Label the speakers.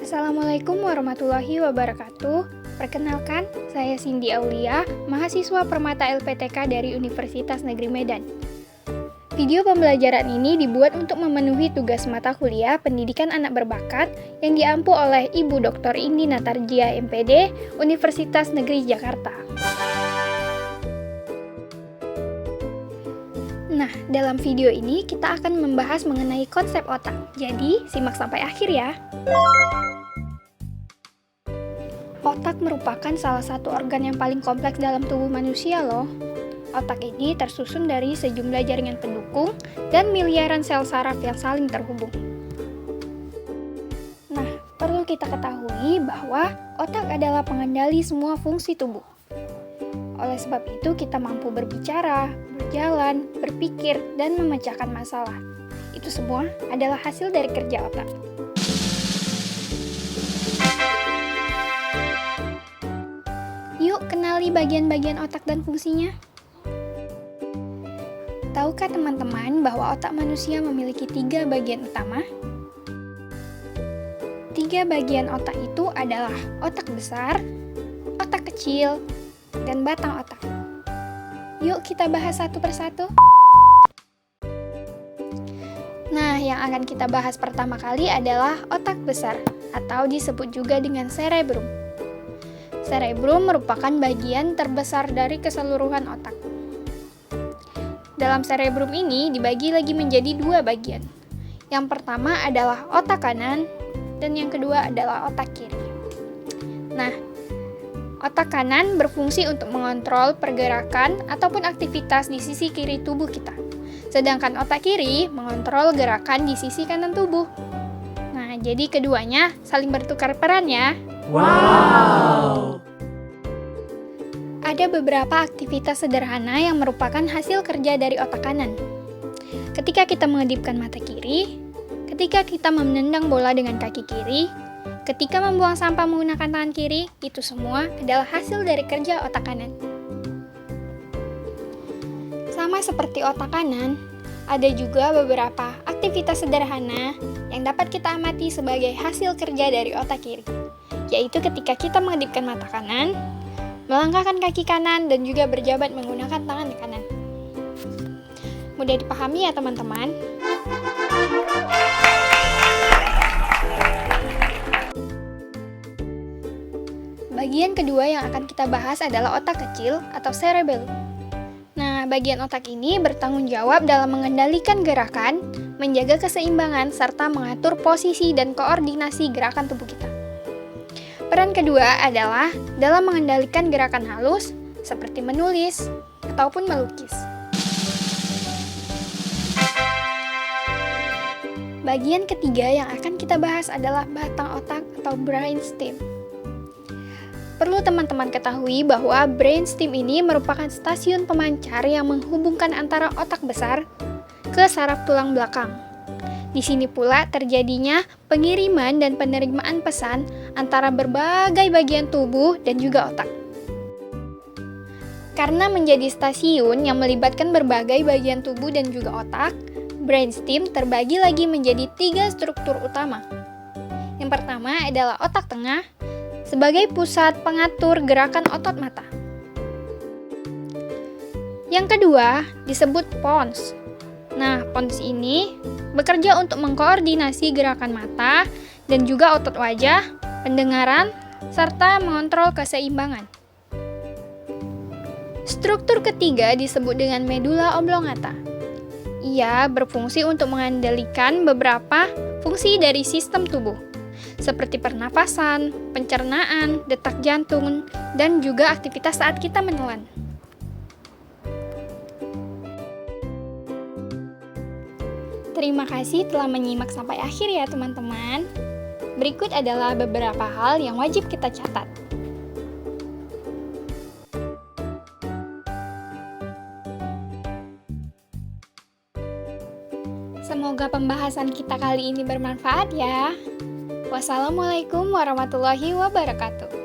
Speaker 1: Assalamualaikum warahmatullahi wabarakatuh. Perkenalkan, saya Cindy Aulia, mahasiswa Permata LPTK dari Universitas Negeri Medan. Video pembelajaran ini dibuat untuk memenuhi tugas mata kuliah Pendidikan Anak Berbakat yang diampu oleh Ibu Dr. Indi Natarjia MPD, Universitas Negeri Jakarta. Nah, dalam video ini kita akan membahas mengenai konsep otak. Jadi, simak sampai akhir ya. Otak merupakan salah satu organ yang paling kompleks dalam tubuh manusia loh. Otak ini tersusun dari sejumlah jaringan pendukung dan miliaran sel saraf yang saling terhubung. Nah, perlu kita ketahui bahwa otak adalah pengendali semua fungsi tubuh. Oleh sebab itu, kita mampu berbicara, berjalan, berpikir, dan memecahkan masalah. Itu semua adalah hasil dari kerja otak. Yuk kenali bagian-bagian otak dan fungsinya. Tahukah teman-teman bahwa otak manusia memiliki 3 bagian utama? 3 bagian otak itu adalah otak besar, otak kecil, dan batang otak. Yuk kita bahas satu persatu. Nah, yang akan kita bahas pertama kali adalah otak besar, atau disebut juga dengan cerebrum. Cerebrum merupakan bagian terbesar dari keseluruhan otak. Dalam cerebrum ini dibagi lagi menjadi 2 bagian. Yang pertama adalah otak kanan, dan yang kedua adalah otak kiri. Nah, otak kanan berfungsi untuk mengontrol pergerakan ataupun aktivitas di sisi kiri tubuh kita. Sedangkan otak kiri mengontrol gerakan di sisi kanan tubuh. Nah, jadi keduanya saling bertukar peran ya.
Speaker 2: Wow!
Speaker 1: Ada beberapa aktivitas sederhana yang merupakan hasil kerja dari otak kanan. Ketika kita mengedipkan mata kiri, ketika kita menendang bola dengan kaki kiri, ketika membuang sampah menggunakan tangan kiri, itu semua adalah hasil dari kerja otak kanan. Sama seperti otak kanan, ada juga beberapa aktivitas sederhana yang dapat kita amati sebagai hasil kerja dari otak kiri, yaitu ketika kita mengedipkan mata kanan, melangkahkan kaki kanan, dan juga berjabat menggunakan tangan kanan. Mudah dipahami ya teman-teman? Bagian kedua yang akan kita bahas adalah otak kecil atau cerebellum. Nah, bagian otak ini bertanggung jawab dalam mengendalikan gerakan, menjaga keseimbangan, serta mengatur posisi dan koordinasi gerakan tubuh kita. Peran kedua adalah dalam mengendalikan gerakan halus seperti menulis ataupun melukis. Bagian ketiga yang akan kita bahas adalah batang otak atau brainstem. Perlu teman-teman ketahui bahwa brainstem ini merupakan stasiun pemancar yang menghubungkan antara otak besar ke saraf tulang belakang. Di sini pula terjadinya pengiriman dan penerimaan pesan antara berbagai bagian tubuh dan juga otak. Karena menjadi stasiun yang melibatkan berbagai bagian tubuh dan juga otak, brainstem terbagi lagi menjadi 3 struktur utama. Yang pertama adalah otak tengah, sebagai pusat pengatur gerakan otot mata. Yang kedua disebut pons. Nah, pons ini bekerja untuk mengkoordinasi gerakan mata dan juga otot wajah, pendengaran, serta mengontrol keseimbangan. Struktur ketiga disebut dengan medula oblongata. Ia berfungsi untuk mengendalikan beberapa fungsi dari sistem tubuh, seperti pernapasan, pencernaan, detak jantung, dan juga aktivitas saat kita menelan. Terima kasih telah menyimak sampai akhir ya teman-teman. Berikut adalah beberapa hal yang wajib kita catat. Semoga pembahasan kita kali ini bermanfaat ya. Wassalamualaikum warahmatullahi wabarakatuh.